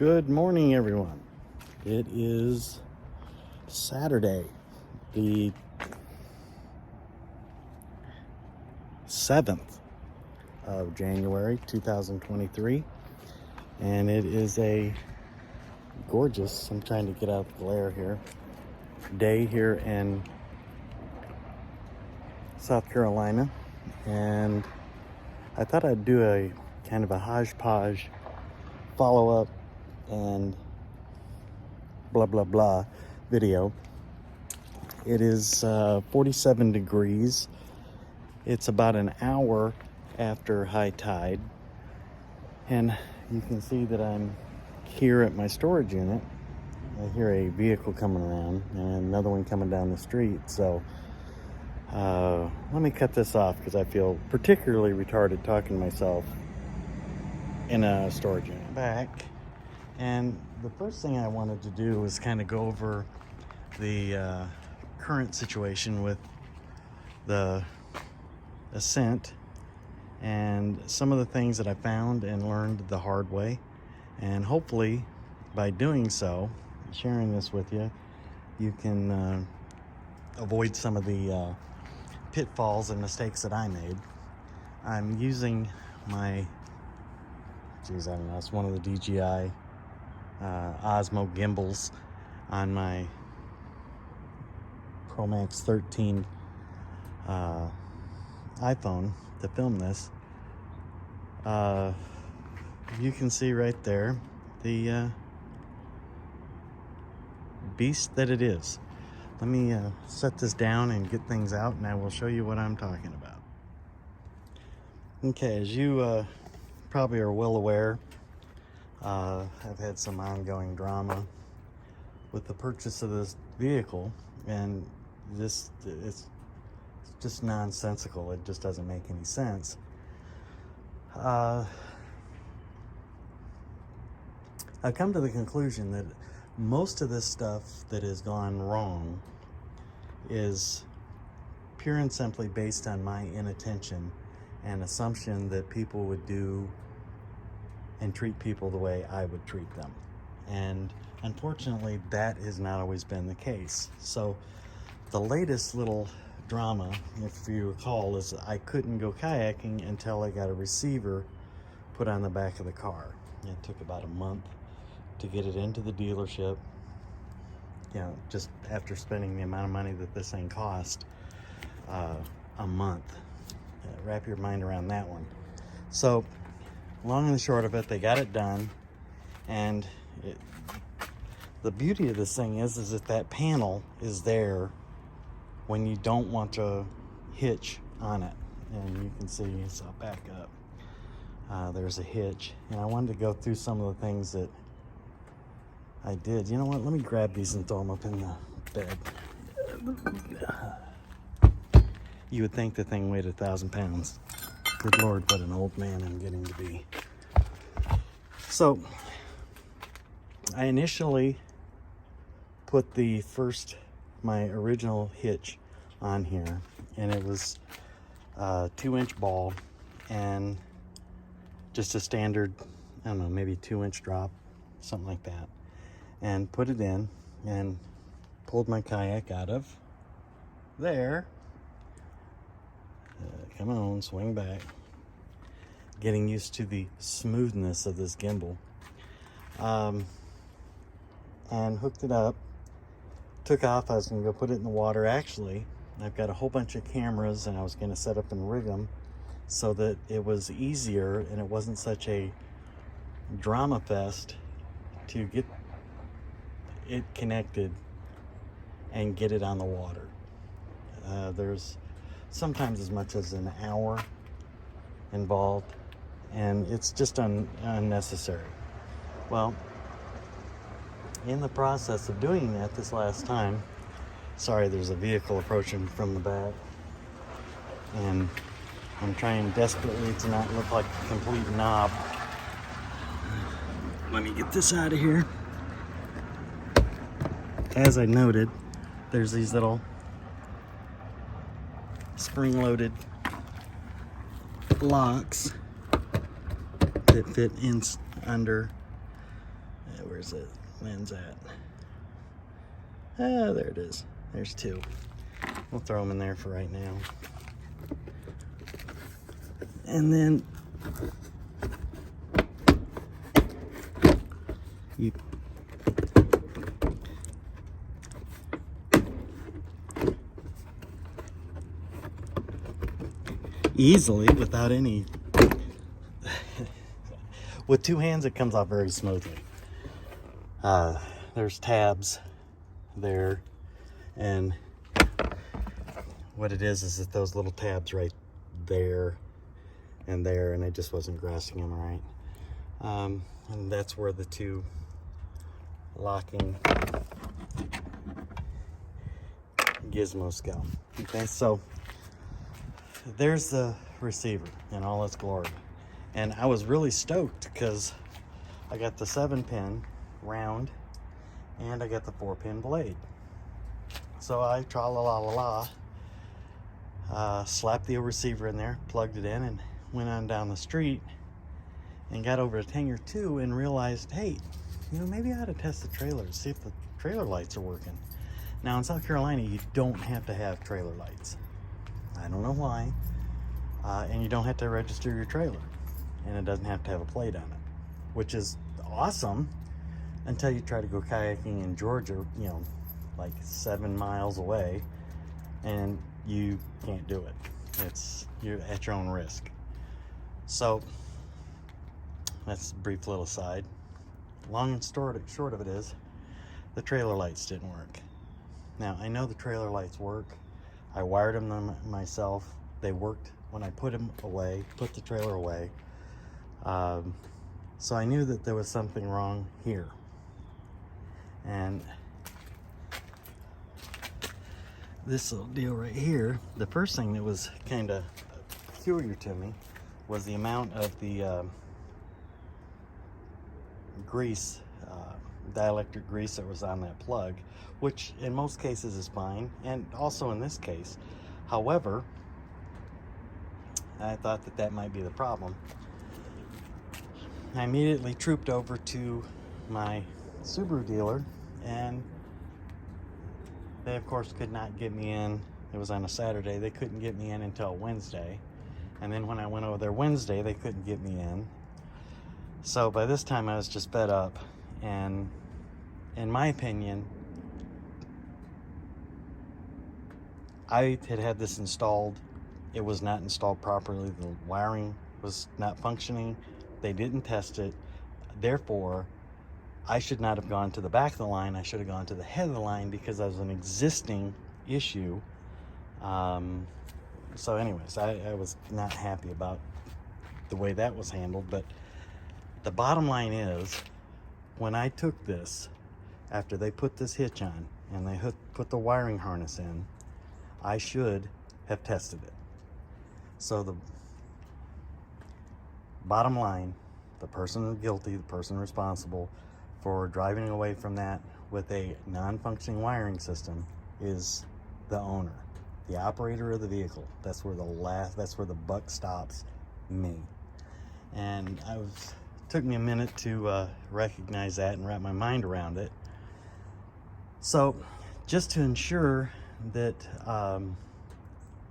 Good morning, everyone. It is Saturday, the 7th of January 2023, and it is a gorgeous, I'm trying to get out the glare here, day here in South Carolina. And I thought I'd do a kind of a hodgepodge follow-up and blah blah blah video. It is 47 degrees. It's about an hour after high tide, and you can see that I'm here at my storage unit. I hear a vehicle coming around and another one coming down the street, so let me cut this off because I feel particularly retarded talking to myself in a storage unit. Back, and the first thing I wanted to do was kind of go over the current situation with the Ascent and some of the things that I found and learned the hard way, and hopefully by doing so, sharing this with you, you can avoid some of the pitfalls and mistakes that I made. I'm using my, I don't know, it's one of the DJI Osmo gimbals on my Pro Max 13 iPhone to film this. You can see right there the beast that it is. Let me set this down and get things out, and I will show you what I'm talking about. Okay, as you probably are well aware, I've had some ongoing drama with the purchase of this vehicle, and it's just nonsensical. It just doesn't make any sense. I've come to the conclusion that most of this stuff that has gone wrong is pure and simply based on my inattention and assumption that people would do and treat people the way I would treat them. And unfortunately, that has not always been the case. So the latest little drama, if you recall, is I couldn't go kayaking until I got a receiver put on the back of the car. It took about a month to get it into the dealership, you know, just after spending the amount of money that this thing cost, a month. Wrap your mind around that one. So long and the short of it, they got it done, and the beauty of this thing is that panel is there when you don't want to hitch on it. And you can see, so I'll back up. There's a hitch, and I wanted to go through some of the things that I did. You know what? Let me grab these and throw them up in the bed. You would think the thing weighed 1,000 pounds. Good Lord, what an old man I'm getting to be. So, I initially put my original hitch on here, and it was a 2-inch ball and just a standard, I don't know, maybe 2-inch drop, something like that, and put it in and pulled my kayak out of there. Come on, swing back. Getting used to the smoothness of this gimbal. And hooked it up, took off. I was gonna go put it in the water. Actually, I've got a whole bunch of cameras, and I was gonna set up and rig them so that it was easier and it wasn't such a drama fest to get it connected and get it on the water. There's sometimes as much as an hour involved, and it's just unnecessary. Well, in the process of doing that this last time, sorry, there's a vehicle approaching from the back, and I'm trying desperately to not look like a complete knob. Let me get this out of here. As I noted, there's these little spring-loaded locks that fit in under Where's the lens at? Ah, there it is. There's two. We'll throw them in there for right now. And then you easily, without any with two hands, it comes off very smoothly. There's tabs there, and what it is that those little tabs right there and there, and I just wasn't grasping them right. And that's where the two locking gizmos go. Okay, so there's the receiver in all its glory. And I was really stoked because I got the 7-pin round and I got the 4-pin blade. So I slapped the receiver in there, plugged it in, and went on down the street and got over to Hangar 2 and realized, hey, you know, maybe I ought to test the trailer to see if the trailer lights are working. Now in South Carolina, you don't have to have trailer lights. I don't know why. And you don't have to register your trailer. And it doesn't have to have a plate on it, which is awesome until you try to go kayaking in Georgia, you know, like 7 miles away, and you can't do it. You're at your own risk. So that's a brief little aside. Long and short of it is, the trailer lights didn't work. Now I know the trailer lights work. I wired them myself. They worked when I put the trailer away. So I knew that there was something wrong here. And this little deal right here, the first thing that was kind of peculiar to me was the amount of the grease, dielectric grease that was on that plug, which in most cases is fine, and also in this case. However, I thought that might be the problem. I immediately trooped over to my Subaru dealer, and they of course could not get me in. It was on a Saturday. They couldn't get me in until Wednesday, and then when I went over there Wednesday, they couldn't get me in. So by this time I was just fed up, and in my opinion, I had this installed. It was not installed properly. The wiring was not functioning. They didn't test it. Therefore, I should not have gone to the back of the line. I should have gone to the head of the line because that was an existing issue. So anyways, I was not happy about the way that was handled. But the bottom line is, when I took this, after they put this hitch on and they put the wiring harness in, I should have tested it. So the bottom line, the person guilty, the person responsible for driving away from that with a non-functioning wiring system is the owner, the operator of the vehicle. That's where the buck stops, me. And took me a minute to recognize that and wrap my mind around it. So just to ensure that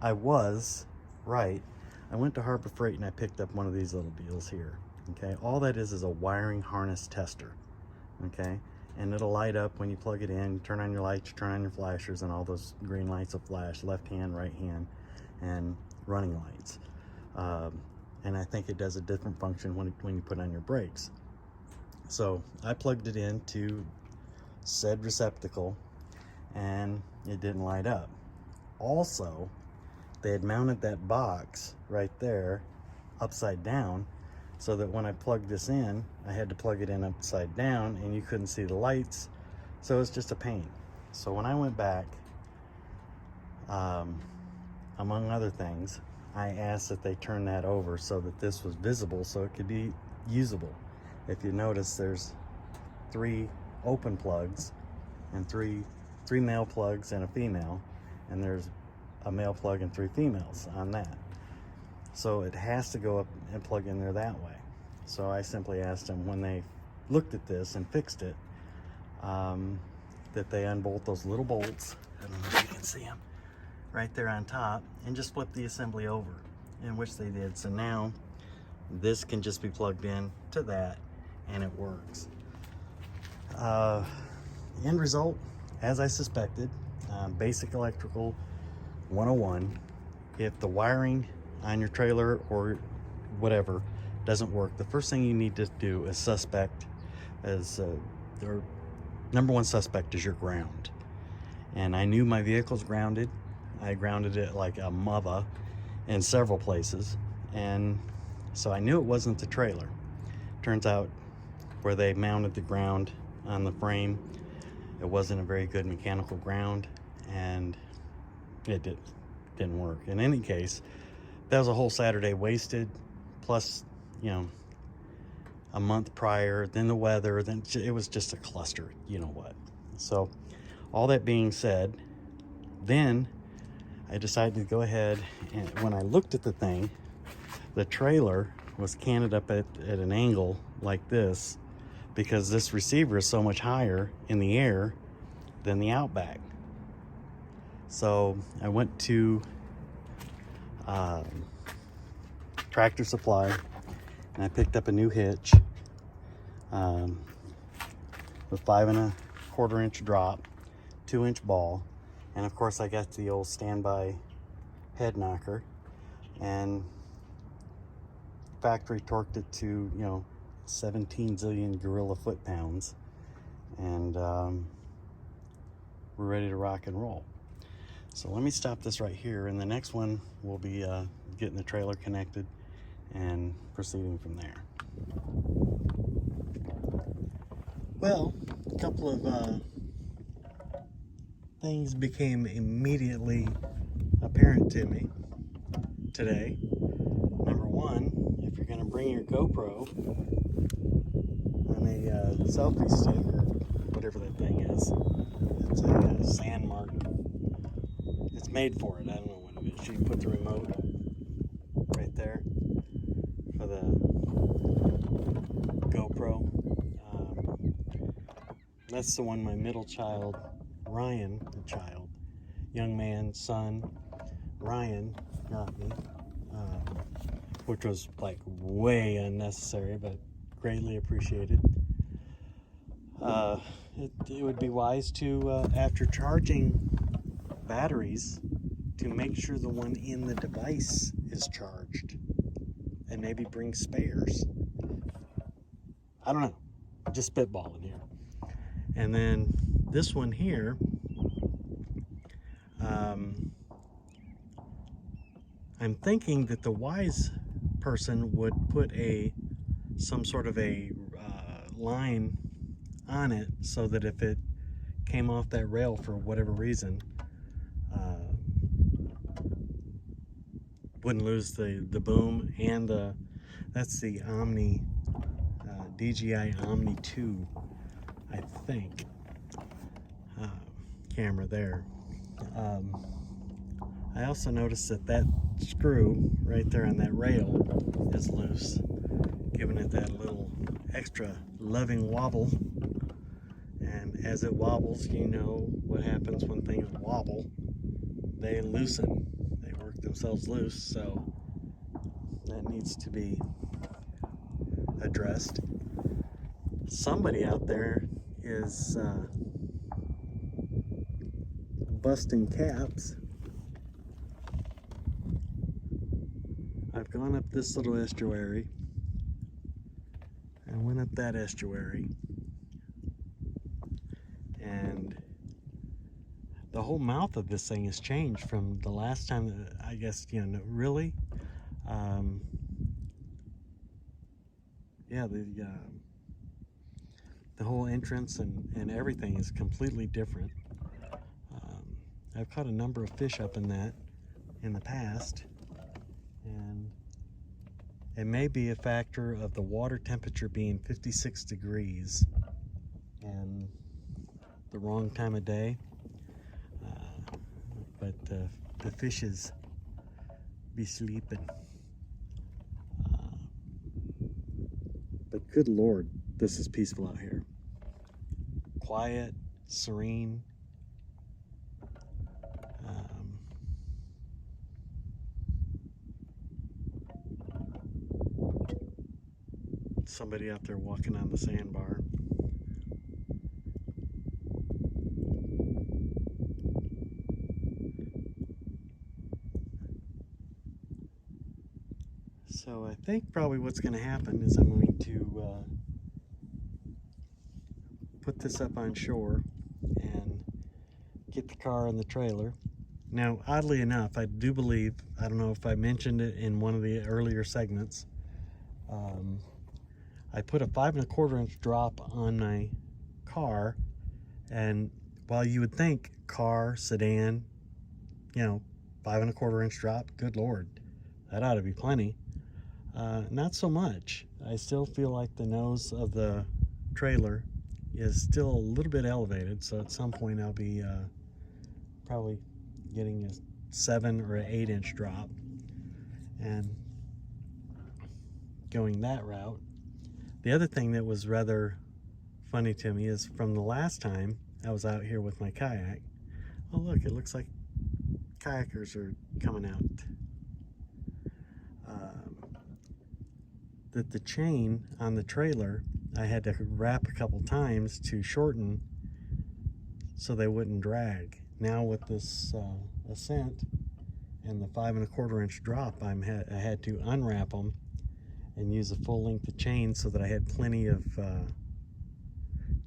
I was right, I went to Harbor Freight and I picked up one of these little deals here. Okay, all that is a wiring harness tester. Okay, and it'll light up when you plug it in. You turn on your lights, you turn on your flashers, and all those green lights will flash, left hand, right hand, and running lights. And I think it does a different function when you put on your brakes. So I plugged it into said receptacle and it didn't light up. Also, they had mounted that box right there upside down, so that when I plugged this in, I had to plug it in upside down and you couldn't see the lights. So it's just a pain. So when I went back, among other things, I asked that they turn that over so that this was visible so it could be usable. If you notice, there's 3 open plugs and three male plugs and a female, and there's a male plug and 3 females on that. So it has to go up and plug in there that way. So I simply asked them, when they looked at this and fixed it, that they unbolt those little bolts, I don't know if you can see them, right there on top, and just flip the assembly over, in which they did. So now this can just be plugged in to that and it works. End result, as I suspected, basic electrical 101. If the wiring on your trailer or whatever doesn't work, the first thing you need to do is their number one suspect is your ground. And I knew my vehicle's grounded. I grounded it like a mother in several places, and so I knew it wasn't the trailer. Turns out where they mounted the ground on the frame, it wasn't a very good mechanical ground, and it didn't work. In any case, that was a whole Saturday wasted, plus, you know, a month prior, then the weather, then it was just a cluster, you know what. So all that being said, then I decided to go ahead, and when I looked at the thing, the trailer was canted up at an angle like this, because this receiver is so much higher in the air than the Outback. So I went to Tractor Supply and I picked up a new hitch with 5 1/4 inch drop, 2-inch ball, and of course I got the old standby head knocker, and factory torqued it to, you know, 17 zillion gorilla foot-pounds, and we're ready to rock and roll. So let me stop this right here, and the next one will be getting the trailer connected and proceeding from there. Well, a couple of things became immediately apparent to me today. Number one, if you're going to bring your GoPro on a selfie stick or whatever that thing is, it's a sand mark. It's made for it. I don't know what it is. You can put the remote right there for the GoPro. That's the one my middle child, Ryan, young man, son, Ryan, got me, which was like way unnecessary, but greatly appreciated. It would be wise to, after charging batteries, to make sure the one in the device is charged, and maybe bring spares. I don't know, just spitballing here. And then this one here, I'm thinking that the wise person would put some sort of a line on it, so that if it came off that rail for whatever reason, wouldn't lose the boom, and that's the Omni DJI Omni 2, I think, camera there. I also noticed that screw right there on that rail is loose, giving it that little extra loving wobble. And as it wobbles, you know what happens when things wobble. They loosen. They work themselves loose, so that needs to be addressed. Somebody out there is busting caps. I've gone up this little estuary and went up that estuary, and the whole mouth of this thing has changed from the last time that, I guess, you know, really. Yeah, the whole entrance and everything is completely different. I've caught a number of fish up in that in the past, and it may be a factor of the water temperature being 56 degrees and the wrong time of day, but the fishes be sleeping. But good Lord, this is peaceful out here. Quiet, serene. Somebody out there walking on the sandbar. So I think probably what's going to happen is I'm going to put this up on shore and get the car and the trailer. Now, oddly enough, I do believe, I don't know if I mentioned it in one of the earlier segments, I put a 5 1/4 inch drop on my car, and while you would think car, sedan, you know, 5 1/4 inch drop, good Lord, that ought to be plenty. Not so much. I still feel like the nose of the trailer is still a little bit elevated, so at some point I'll be probably getting a 7 or an 8 inch drop and going that route. The other thing that was rather funny to me is from the last time I was out here with my kayak. Oh look, it looks like kayakers are coming out. That the chain on the trailer I had to wrap a couple times to shorten so they wouldn't drag. Now with this ascent and the 5 1/4 inch drop, I had to unwrap them and use a full length of chain so that I had plenty of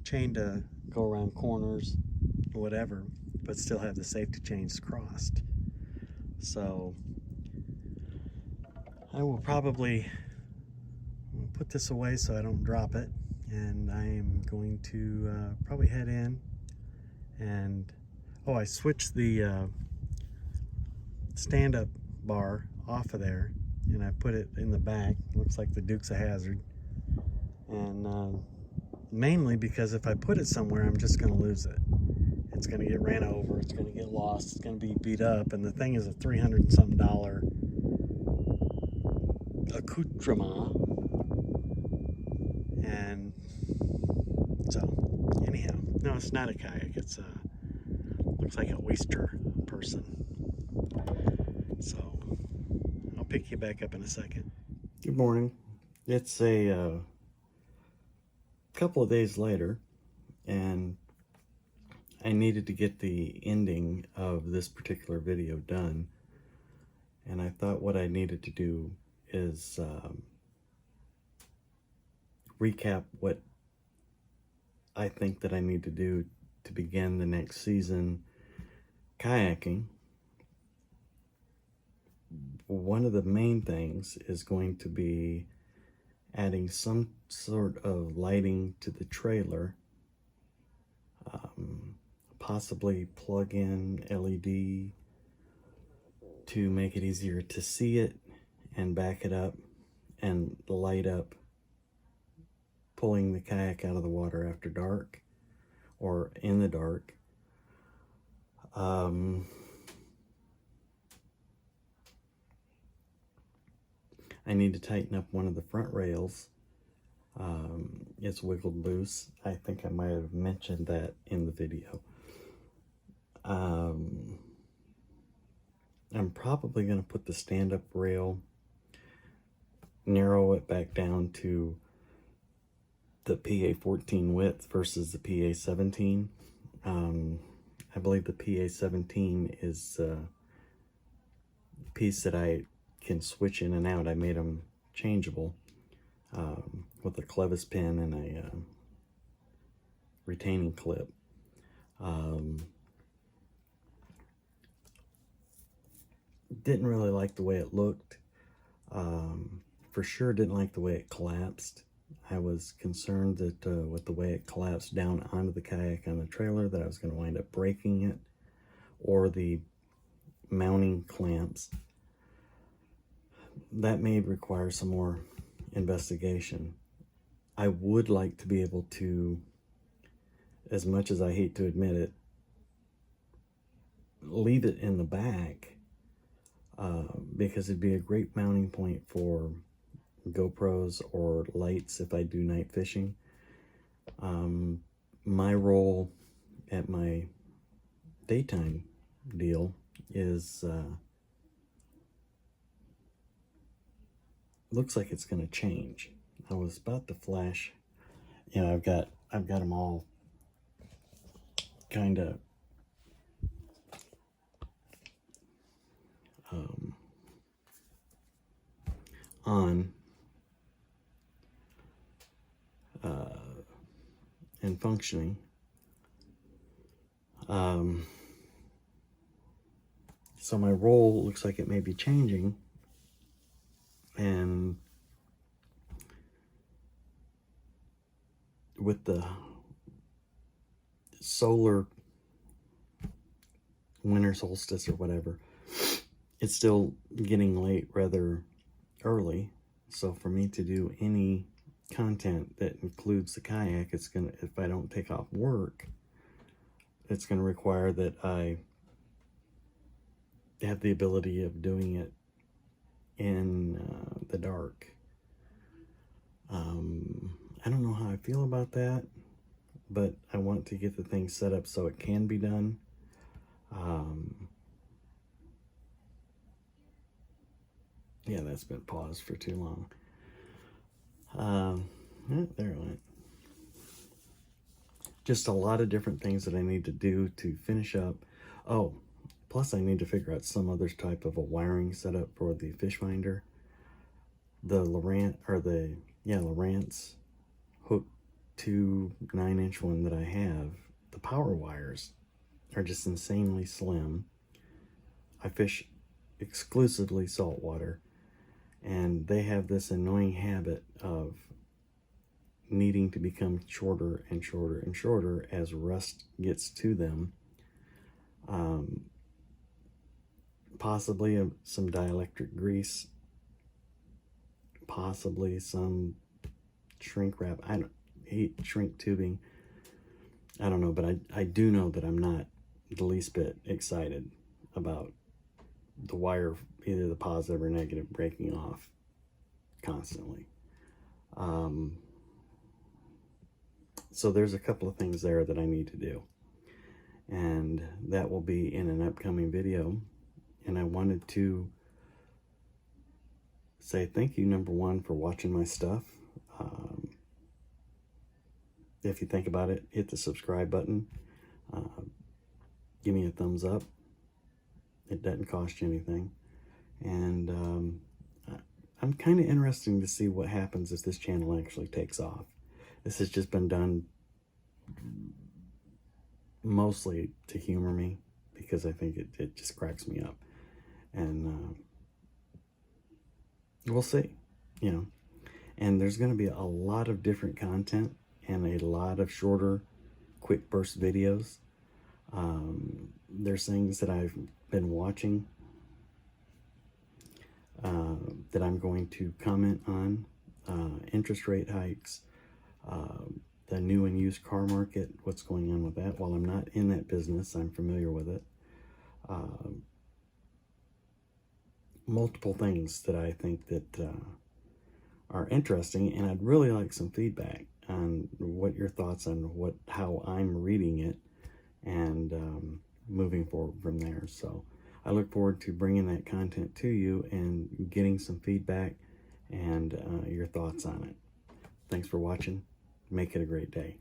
chain to go around corners or whatever, but still have the safety chains crossed. So I will probably put this away so I don't drop it, and I am going to probably head in and I switched the stand-up bar off of there and I put it in the back. Looks like the Dukes of Hazzard, and mainly because if I put it somewhere I'm just going to lose it. It's going to get ran over, it's going to get lost, it's going to be beat up, and the thing is a $300 and something accoutrement. And so anyhow, no, it's not a kayak, it's looks like an oyster person. So I'll pick you back up in a second. Good morning. It's a couple of days later, and I needed to get the ending of this particular video done, and I thought what I needed to do is recap what I think that I need to do to begin the next season kayaking. One of the main things is going to be adding some sort of lighting to the trailer, possibly plug in LED to make it easier to see it and back it up and light up pulling the kayak out of the water after dark or in the dark. I need to tighten up one of the front rails. It's wiggled loose. I think I might have mentioned that in the video. I'm probably going to put the stand-up rail, narrow it back down to the PA14 width versus the PA17. I believe the PA17 is a piece that I can switch in and out. I made them changeable with a clevis pin and a retaining clip. Didn't really like the way it looked. For sure didn't like the way it collapsed. I was concerned that with the way it collapsed down onto the kayak on the trailer that I was going to wind up breaking it, or the mounting clamps. That may require some more investigation. I would like to be able to, as much as I hate to admit it, leave it in the back, because it'd be a great mounting point for GoPros or lights if I do night fishing. My role at my daytime deal is looks like it's going to change. I was about to flash, you know, I've got them all kind of on and functioning. So my role looks like it may be changing, and with the solar winter solstice or whatever, it's still getting late rather early. So for me to do any content that includes the kayak, it's gonna, if I don't take off work, it's gonna require that I have the ability of doing it in the dark. I don't know how I feel about that, but I want to get the thing set up so it can be done. Yeah, that's been paused for too long. There it went. Just a lot of different things that I need to do to finish up. Oh, plus I need to figure out some other type of a wiring setup for the fish finder. The Lowrance hook to 9-inch one that I have, the power wires are just insanely slim. I fish exclusively saltwater, and they have this annoying habit of needing to become shorter and shorter and shorter as rust gets to them. Possibly some dielectric grease, possibly some shrink wrap. I don't hate shrink tubing. I don't know, but I do know that I'm not the least bit excited about the wire, either the positive or negative, breaking off constantly. So there's a couple of things there that I need to do, and that will be in an upcoming video. And I wanted to say thank you, number one, for watching my stuff. If you think about it, hit the subscribe button. Give me a thumbs up. It doesn't cost you anything. And I'm kind of interested to see what happens if this channel actually takes off. This has just been done mostly to humor me, because I think it just cracks me up. And we'll see, you know. And there's going to be a lot of different content and a lot of shorter, quick burst videos. There's things that I've been watching that I'm going to comment on. Interest rate hikes, the new and used car market, what's going on with that. While I'm not in that business, I'm familiar with it. Multiple things that I think that are interesting, and I'd really like some feedback on what your thoughts on how I'm reading it, and moving forward from there. So I look forward to bringing that content to you and getting some feedback and your thoughts on it. Thanks for watching. Make it a great day.